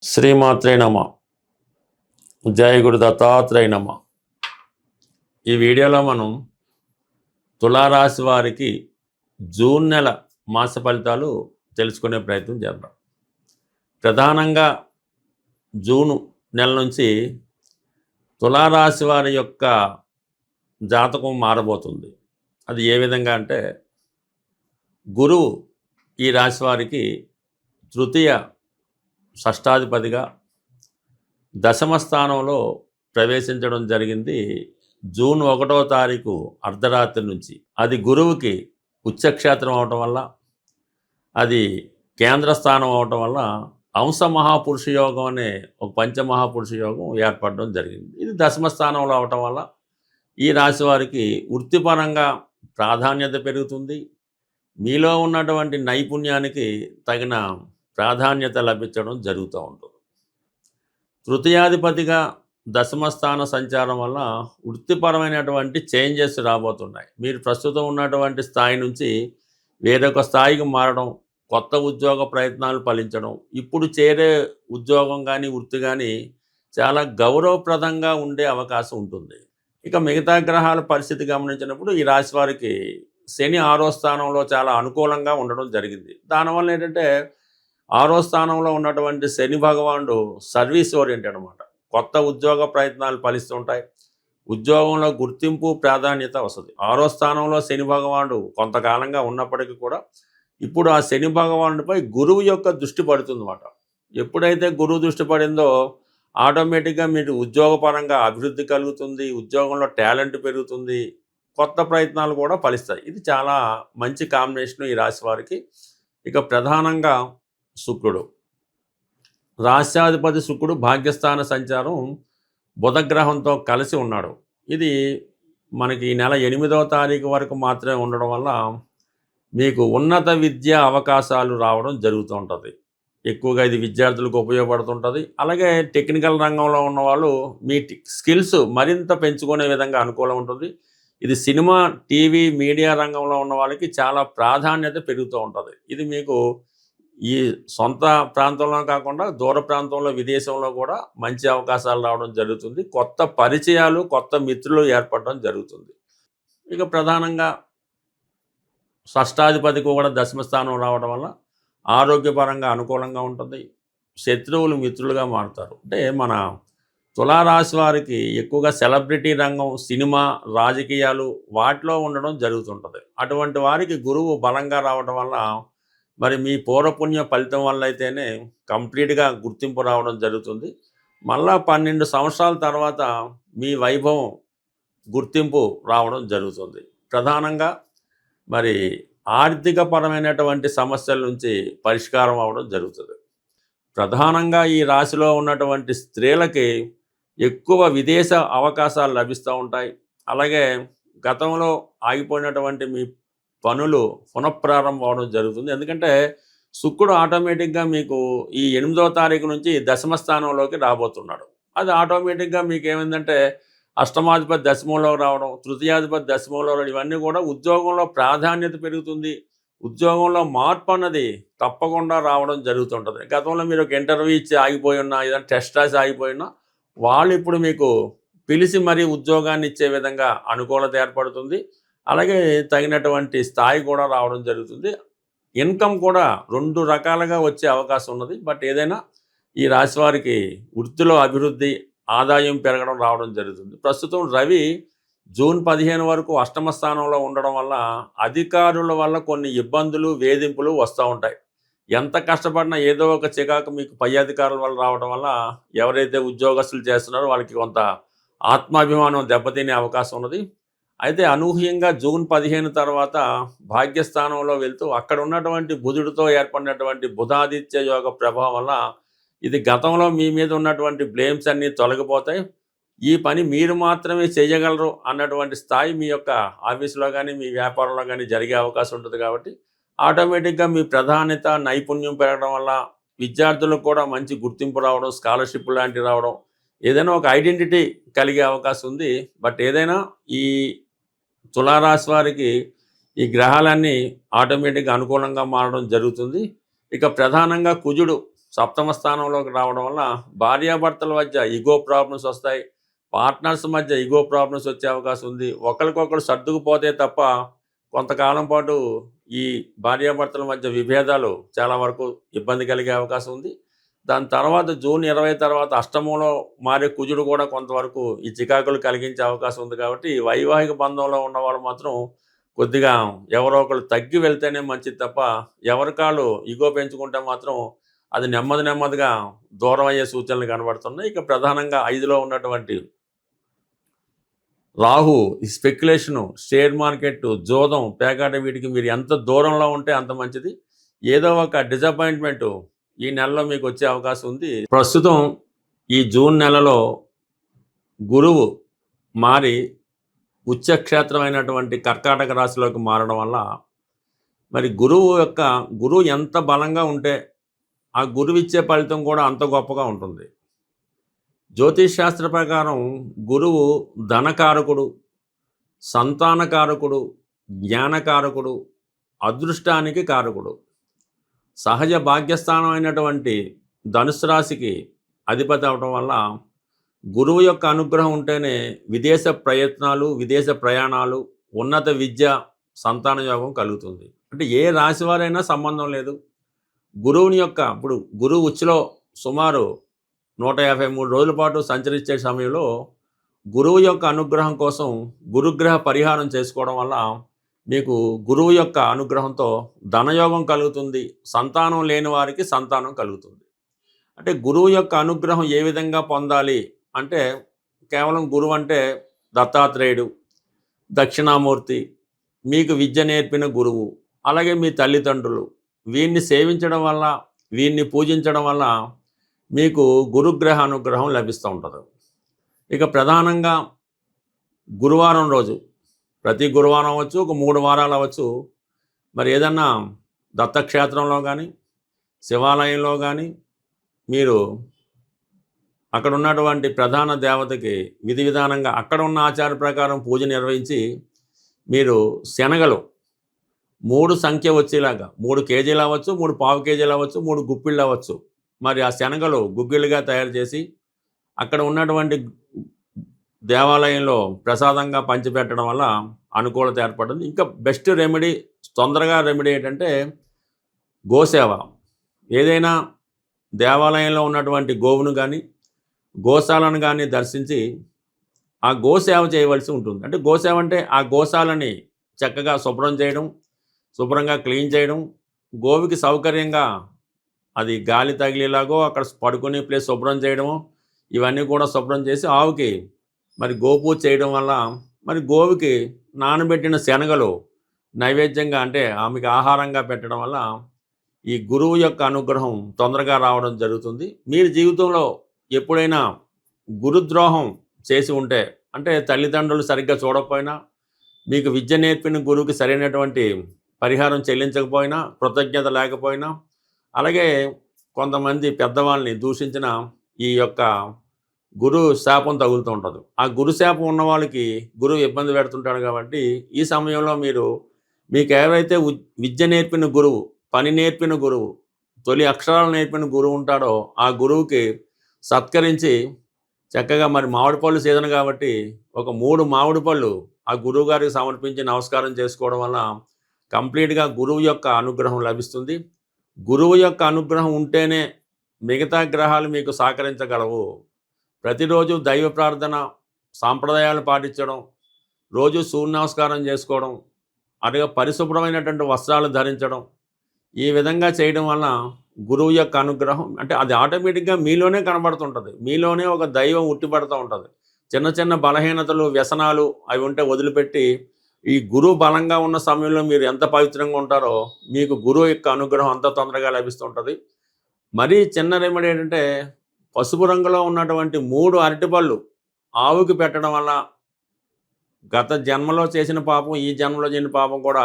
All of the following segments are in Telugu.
శ్రీమాత్రే నమ. జయ గురు దత్తాత్రేయ నమ. ఈ వీడియోలో మనం తులారాశి వారికి జూన్ నెల మాస ఫలితాలు తెలుసుకునే ప్రయత్నం చేద్దాం. ప్రధానంగా జూను నెల నుంచి తులారాశి వారి యొక్క జాతకం మారబోతుంది. అది ఏ విధంగా అంటే, గురువు ఈ రాశి వారికి తృతీయ షష్టాధిపతిగా దశమ స్థానంలో ప్రవేశించడం జరిగింది జూన్ 1వ తారీఖు అర్ధరాత్రి నుంచి. అది గురువుకి ఉచ్చక్షేత్రం అవటం వల్ల, అది కేంద్ర స్థానం అవటం వల్ల అంశ మహాపురుష యోగం అనే ఒక పంచమహాపురుష యోగం ఏర్పడడం జరిగింది. ఇది దశమ స్థానంలో అవటం వల్ల ఈ రాశి వారికి వృత్తిపరంగా ప్రాధాన్యత పెరుగుతుంది. మీలో ఉన్నటువంటి నైపుణ్యానికి తగిన ప్రాధాన్యత లభించడం జరుగుతూ ఉంటుంది. తృతీయాధిపతిగా దశమ స్థాన సంచారం వల్ల వృత్తిపరమైనటువంటి చేంజెస్ రాబోతున్నాయి. మీరు ప్రస్తుతం ఉన్నటువంటి స్థాయి నుంచి వేరొక స్థాయికి మారడం, కొత్త ఉద్యోగ ప్రయత్నాలు ఫలించడం, ఇప్పుడు చేరే ఉద్యోగం కానీ వృత్తి కానీ చాలా గౌరవప్రదంగా ఉండే అవకాశం ఉంటుంది. ఇక మిగతా గ్రహాల పరిస్థితి గమనించినప్పుడు ఈ రాశి వారికి శని 6వ స్థానంలో చాలా అనుకూలంగా ఉండడం జరిగింది. దానివల్ల ఏంటంటే, 6వ స్థానంలో ఉన్నటువంటి శని భగవానుడు సర్వీస్ ఓరియంటెడ్ అనమాట. కొత్త ఉద్యోగ ప్రయత్నాలు ఫలిస్తుంటాయి. ఉద్యోగంలో గుర్తింపు ప్రాధాన్యత వస్తుంది. 6వ స్థానంలో శని భగవానుడు కొంతకాలంగా ఉన్నప్పటికీ కూడా ఇప్పుడు ఆ శని భగవానుడిపై గురువు యొక్క దృష్టి పడుతుందన్నమాట. ఎప్పుడైతే గురువు దృష్టి పడిందో ఆటోమేటిక్గా మీకు ఉద్యోగపరంగా అభివృద్ధి కలుగుతుంది, ఉద్యోగంలో టాలెంట్ పెరుగుతుంది, కొత్త ప్రయత్నాలు కూడా ఫలిస్తాయి. ఇది చాలా మంచి కాంబినేషన్ ఈ రాశి వారికి. ఇక ప్రధానంగా శుక్రుడు, రాశ్యాధిపతి శుక్రుడు భాగ్యస్థాన సంచారం బుధగ్రహంతో కలిసి ఉన్నాడు. ఇది మనకి ఈ నెల 8వ తారీఖు వరకు మాత్రమే ఉండడం వల్ల మీకు ఉన్నత విద్యా అవకాశాలు రావడం జరుగుతూ ఉంటుంది. ఎక్కువగా ఇది విద్యార్థులకు ఉపయోగపడుతుంటుంది. అలాగే టెక్నికల్ రంగంలో ఉన్నవాళ్ళు మీ స్కిల్స్ మరింత పెంచుకునే విధంగా అనుకూలం ఉంటుంది. ఇది సినిమా, టీవీ, మీడియా రంగంలో ఉన్న వాళ్ళకి చాలా ప్రాధాన్యత పెరుగుతూ ఉంటుంది. ఇది మీకు ఈ సొంత ప్రాంతంలో కాకుండా దూర ప్రాంతంలో, విదేశంలో కూడా మంచి అవకాశాలు రావడం జరుగుతుంది. కొత్త పరిచయాలు, కొత్త మిత్రులు ఏర్పడడం జరుగుతుంది. ఇక ప్రధానంగా షష్టాధిపతికి కూడా దశమ స్థానం రావడం వల్ల ఆరోగ్యపరంగా అనుకూలంగా ఉంటుంది. శత్రువులు మిత్రులుగా మారుతారు. అంటే మన తులారాశి వారికి ఎక్కువగా సెలబ్రిటీ రంగం, సినిమా, రాజకీయాలు వాటిలో ఉండడం జరుగుతుంటుంది. అటువంటి వారికి గురువు బలంగా రావడం వల్ల మరి మీ పూర్వపుణ్య ఫలితం వల్ల అయితేనే కంప్లీట్గా గుర్తింపు రావడం జరుగుతుంది. మళ్ళా 12 సంవత్సరాల తర్వాత మీ వైభవం, గుర్తింపు రావడం జరుగుతుంది. ప్రధానంగా మరి ఆర్థికపరమైనటువంటి సమస్యల నుంచి పరిష్కారం అవ్వడం జరుగుతుంది. ప్రధానంగా ఈ రాశిలో ఉన్నటువంటి స్త్రీలకి ఎక్కువ విదేశ అవకాశాలు లభిస్తూ ఉంటాయి. అలాగే గతంలో ఆగిపోయినటువంటి మీ పనులు పునఃప్రారంభం అవడం జరుగుతుంది. ఎందుకంటే శుక్రుడు ఆటోమేటిక్గా మీకు ఈ 8వ తారీఖు నుంచి దశమ స్థానంలోకి రాబోతున్నాడు. అది ఆటోమేటిక్గా మీకు ఏమైందంటే, అష్టమాధిపతి దశమంలోకి రావడం, తృతీయాధిపతి దశమంలో రావడం, ఇవన్నీ కూడా ఉద్యోగంలో ప్రాధాన్యత పెరుగుతుంది. ఉద్యోగంలో మార్పు అన్నది తప్పకుండా రావడం జరుగుతుంటుంది. గతంలో మీరు ఒక ఇంటర్వ్యూ ఇచ్చి ఆగిపోయి ఉన్నా, ఏదైనా టెస్ట్ రాసి ఆగిపోయినా వాళ్ళు ఇప్పుడు మీకు పిలిచి మరీ ఉద్యోగాన్ని ఇచ్చే విధంగా అనుకూలత ఏర్పడుతుంది. అలాగే తగినటువంటి స్థాయి కూడా రావడం జరుగుతుంది. ఇన్కమ్ కూడా 2 రకాలుగా వచ్చే అవకాశం ఉన్నది. బట్ ఏదైనా ఈ రాశి వారికి వృత్తిలో అభివృద్ధి, ఆదాయం పెరగడం రావడం జరుగుతుంది. ప్రస్తుతం రవి జూన్ 15 వరకు అష్టమ స్థానంలో ఉండడం వల్ల అధికారుల వల్ల కొన్ని ఇబ్బందులు, వేధింపులు వస్తూ ఉంటాయి. ఎంత కష్టపడినా ఏదో ఒక చికాకు మీకు పై అధికారుల వల్ల రావడం వల్ల ఎవరైతే ఉద్యోగస్తులు చేస్తున్నారో వాళ్ళకి కొంత ఆత్మాభిమానం దెబ్బతినే అవకాశం ఉన్నది. అయితే అనూహ్యంగా జూన్ 15 తర్వాత భాగ్యస్థానంలో వెళ్తూ అక్కడ ఉన్నటువంటి బుధుడితో ఏర్పడినటువంటి బుధాదిత్య యోగ ప్రభావం వల్ల ఇది గతంలో మీ మీద ఉన్నటువంటి బ్లేమ్స్ అన్నీ తొలగిపోతాయి. ఈ పని మీరు మాత్రమే చేయగలరు అన్నటువంటి స్థాయి మీ యొక్క ఆఫీసులో కానీ, మీ వ్యాపారంలో కానీ జరిగే అవకాశం ఉంటుంది. కాబట్టి ఆటోమేటిక్గా మీ ప్రాధాన్యత, నైపుణ్యం పెరగడం వల్ల విద్యార్థులకు కూడా మంచి గుర్తింపు రావడం, స్కాలర్షిప్ లాంటివి రావడం, ఏదైనా ఒక ఐడెంటిటీ కలిగే అవకాశం ఉంది. బట్ ఏదైనా ఈ తులారాశి వారికి ఈ గ్రహాలన్నీ ఆటోమేటిక్గా అనుకూలంగా మారడం జరుగుతుంది. ఇక ప్రధానంగా కుజుడు సప్తమ స్థానంలోకి రావడం వల్ల భార్యాభర్తల మధ్య ఇగో ప్రాబ్లమ్స్ వస్తాయి. పార్ట్నర్స్ మధ్య ఇగో ప్రాబ్లమ్స్ వచ్చే అవకాశం ఉంది. ఒకరికొకరు సర్దుకుపోతే తప్ప కొంతకాలం పాటు ఈ భార్యాభర్తల మధ్య విభేదాలు చాలా వరకు ఇబ్బంది కలిగే అవకాశం ఉంది. దాని తర్వాత జూన్ 20 తర్వాత అష్టమంలో మారే కుజుడు కూడా కొంతవరకు ఈ చికాకులు కలిగించే అవకాశం ఉంది. కాబట్టి వైవాహిక బంధంలో ఉన్నవాళ్ళు మాత్రం కొద్దిగా ఎవరో ఒకళ్ళు తగ్గి వెళ్తేనే మంచిది తప్ప ఎవరికాళ్ళు ఇగో పెంచుకుంటే మాత్రం అది నెమ్మదిగా దూరం అయ్యే సూచనలు కనబడుతున్నాయి. ఇక ప్రధానంగా 5లో ఉన్నటువంటి రాహు, ఈ స్పెక్యులేషను, షేర్ మార్కెట్, జోదం, పేకాట వీటికి మీరు ఎంత దూరంలో ఉంటే అంత మంచిది. ఏదో ఒక డిసప్పాయింట్మెంటు ఈ నెలలో మీకు వచ్చే అవకాశం ఉంది. ప్రస్తుతం ఈ జూన్ నెలలో గురువు మారి ఉచ్చక్షేత్రమైనటువంటి కర్కాటక రాశిలోకి మారడం వల్ల మరి గురువు ఎంత బలంగా ఉంటే ఆ గురువు ఇచ్చే ఫలితం కూడా అంత గొప్పగా ఉంటుంది. జ్యోతిష్ శాస్త్ర ప్రకారం గురువు ధనకారకుడు, సంతానకారకుడు, జ్ఞానకారకుడు, అదృష్టానికి కారకుడు. సహజ భాగ్యస్థానం అయినటువంటి ధనుసు రాశికి అధిపతి అవడం వల్ల గురువు యొక్క అనుగ్రహం ఉంటేనే విదేశ ప్రయత్నాలు, విదేశ ప్రయాణాలు, ఉన్నత విద్య, సంతాన యోగం కలుగుతుంది. అంటే ఏ రాశి వారైనా సంబంధం లేదు. ఇప్పుడు గురువు ఉచ్చులో సుమారు 153 రోజుల పాటు సంచరించే సమయంలో గురువు యొక్క అనుగ్రహం కోసం గురుగ్రహ పరిహారం చేసుకోవడం వల్ల మీకు గురువు యొక్క అనుగ్రహంతో ధనయోగం కలుగుతుంది. సంతానం లేని వారికి సంతానం కలుగుతుంది. అంటే గురువు యొక్క అనుగ్రహం ఏ విధంగా పొందాలి అంటే కేవలం గురువు అంటే దత్తాత్రేయుడు, దక్షిణామూర్తి, మీకు విద్య నేర్పిన గురువు, అలాగే మీ తల్లిదండ్రులు, వీరిని సేవించడం వల్ల, వీరిని పూజించడం వల్ల మీకు గురుగ్రహ అనుగ్రహం లభిస్తూ ఉంటుంది. ఇక ప్రధానంగా గురువారం రోజు, ప్రతి గురువారం అవ్వచ్చు, ఒక 3 వారాలు అవ్వచ్చు, మరి ఏదన్నా దత్తక్షేత్రంలో కానీ, శివాలయంలో కానీ మీరు అక్కడ ఉన్నటువంటి ప్రధాన దేవతకి విధి విధానంగా అక్కడ ఉన్న ఆచార ప్రకారం పూజ నిర్వహించి మీరు శనగలు 3 సంఖ్య వచ్చేలాగా 3 కేజీలు అవ్వచ్చు, 3 పావు కేజీలు అవ్వచ్చు, 3 గుప్పిళ్ళు అవ్వచ్చు, మరి ఆ శనగలు గుగ్గిళ్ళుగా తయారు చేసి అక్కడ ఉన్నటువంటి దేవాలయంలో ప్రసాదంగా పంచిపెట్టడం వల్ల అనుకూలత ఏర్పడుతుంది. ఇంకా బెస్ట్ రెమెడీ, తొందరగా రెమెడీ ఏంటంటే గోసేవ. ఏదైనా దేవాలయంలో ఉన్నటువంటి గోవును కానీ, గోశాలను కానీ దర్శించి ఆ గోసేవ చేయవలసి ఉంటుంది. అంటే గోసేవ అంటే ఆ గోశాలని చక్కగా శుభ్రం చేయడం, శుభ్రంగా క్లీన్ చేయడం, గోవుకి సౌకర్యంగా అది గాలి తగిలేలాగో అక్కడ పడుకునే ప్లేస్ శుభ్రం చేయడము, ఇవన్నీ కూడా శుభ్రం చేసి ఆవుకి మరి గోపూజ చేయడం వల్ల మరి గోవుకి నానబెట్టిన శనగలు నైవేద్యంగా అంటే ఆమెకి ఆహారంగా పెట్టడం వల్ల ఈ గురువు యొక్క అనుగ్రహం తొందరగా రావడం జరుగుతుంది. మీరు జీవితంలో ఎప్పుడైనా గురుద్రోహం చేసి ఉంటే, అంటే తల్లిదండ్రులు సరిగ్గా చూడకపోయినా, మీకు విద్య నేర్పిన గురువుకి సరైనటువంటి పరిహారం చెల్లించకపోయినా, కృతజ్ఞత లేకపోయినా, అలాగే కొంతమంది పెద్దవాళ్ళని దూషించిన ఈ యొక్క గురు శాపం తగులుతూ ఉంటుంది. ఆ గురు శాపం ఉన్న వాళ్ళకి గురువు ఇబ్బంది పెడుతుంటాడు. కాబట్టి ఈ సమయంలో మీకు ఎవరైతే విద్య నేర్పిన గురువు, పని నేర్పిన గురువు, తొలి అక్షరాలు నేర్పిన గురువు ఉంటాడో ఆ గురువుకి సత్కరించి చక్కగా మరి మామిడి పళ్ళు సీజన్ కాబట్టి ఒక 3 మామిడి పళ్ళు ఆ గురువు గారికి సమర్పించి నమస్కారం చేసుకోవడం వల్ల కంప్లీట్గా గురువు యొక్క అనుగ్రహం లభిస్తుంది. గురువు యొక్క అనుగ్రహం ఉంటేనే మిగతా గ్రహాలు మీకు సహకరించగలవు. ప్రతిరోజు దైవ ప్రార్థన, సాంప్రదాయాలు పాటించడం, రోజు సూర్య నమస్కారం చేసుకోవడం, అలాగే పరిశుభ్రమైనటువంటి వస్త్రాలు ధరించడం, ఈ విధంగా చేయడం వల్ల గురువు యొక్క అనుగ్రహం అంటే అది ఆటోమేటిక్గా మీలోనే కనబడుతుంటుంది. మీలోనే ఒక దైవం ఉట్టిపడుతూ ఉంటుంది. చిన్న చిన్న బలహీనతలు, వ్యసనాలు అవి ఉంటే వదిలిపెట్టి ఈ గురువు బలంగా ఉన్న సమయంలో మీరు ఎంత పవిత్రంగా ఉంటారో మీకు గురువు యొక్క అనుగ్రహం అంత తొందరగా లభిస్తుంటుంది. మరీ చిన్న రెమెడీ ఏంటంటే పసుపు రంగులో ఉన్నటువంటి 3 అరటిపళ్ళు ఆవుకి పెట్టడం వల్ల గత జన్మలో చేసిన పాపం, ఈ జన్మలో చేసిన పాపం కూడా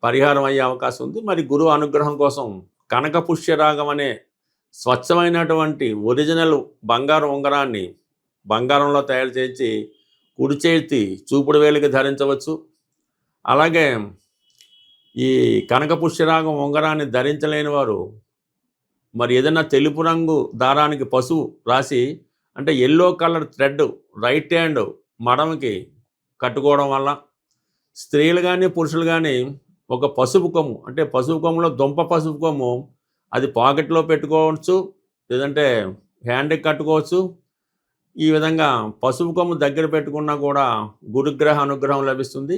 పరిహారం అయ్యే అవకాశం ఉంది. మరి గురువు అనుగ్రహం కోసం కనక పుష్యరాగం అనే స్వచ్ఛమైనటువంటి ఒరిజినల్ బంగారు ఉంగరాన్ని బంగారంలో తయారు చేసి కుడి చేతి చూపుడు వేలికి ధరించవచ్చు. అలాగే ఈ కనక పుష్యరాగం ఉంగరాన్ని ధరించలేని వారు మరి ఏదైనా తెలుపు రంగు దారానికి పసుపు రాసి అంటే yellow colour thread right hand మడమకి కట్టుకోవడం వల్ల స్త్రీలు కానీ పురుషులు కానీ ఒక పసుపు కొమ్ము అంటే పసుపు కొమ్ములో దుంప పసుపు కొమ్ము అది పాకెట్లో పెట్టుకోవచ్చు, లేదంటే హ్యాండ్కి కట్టుకోవచ్చు. ఈ విధంగా పసుపు కొమ్ము దగ్గర పెట్టుకున్నా కూడా గురుగ్రహ అనుగ్రహం లభిస్తుంది.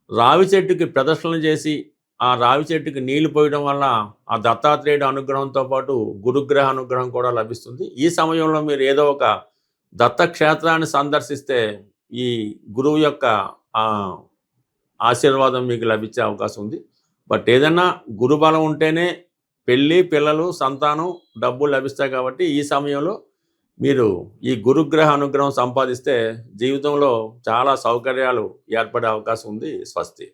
రావి చెట్టుకి ప్రదర్శనలు చేసి ఆ రావి చెట్టుకి నీళ్లు పోయడం వల్ల ఆ దత్తాత్రేయుడి అనుగ్రహంతో పాటు గురుగ్రహ అనుగ్రహం కూడా లభిస్తుంది. ఈ సమయంలో మీరు ఏదో ఒక దత్తక్షేత్రాన్ని సందర్శిస్తే ఈ గురువు యొక్క ఆశీర్వాదం మీకు లభించే అవకాశం ఉంది. బట్ ఏదన్నా గురుబలం ఉంటేనే పెళ్ళి, పిల్లలు, సంతానం, డబ్బు లభిస్తాయి. కాబట్టి ఈ సమయంలో మీరు ఈ గురుగ్రహ అనుగ్రహం సంపాదిస్తే జీవితంలో చాలా సౌకర్యాలు ఏర్పడే అవకాశం ఉంది. స్వస్తి.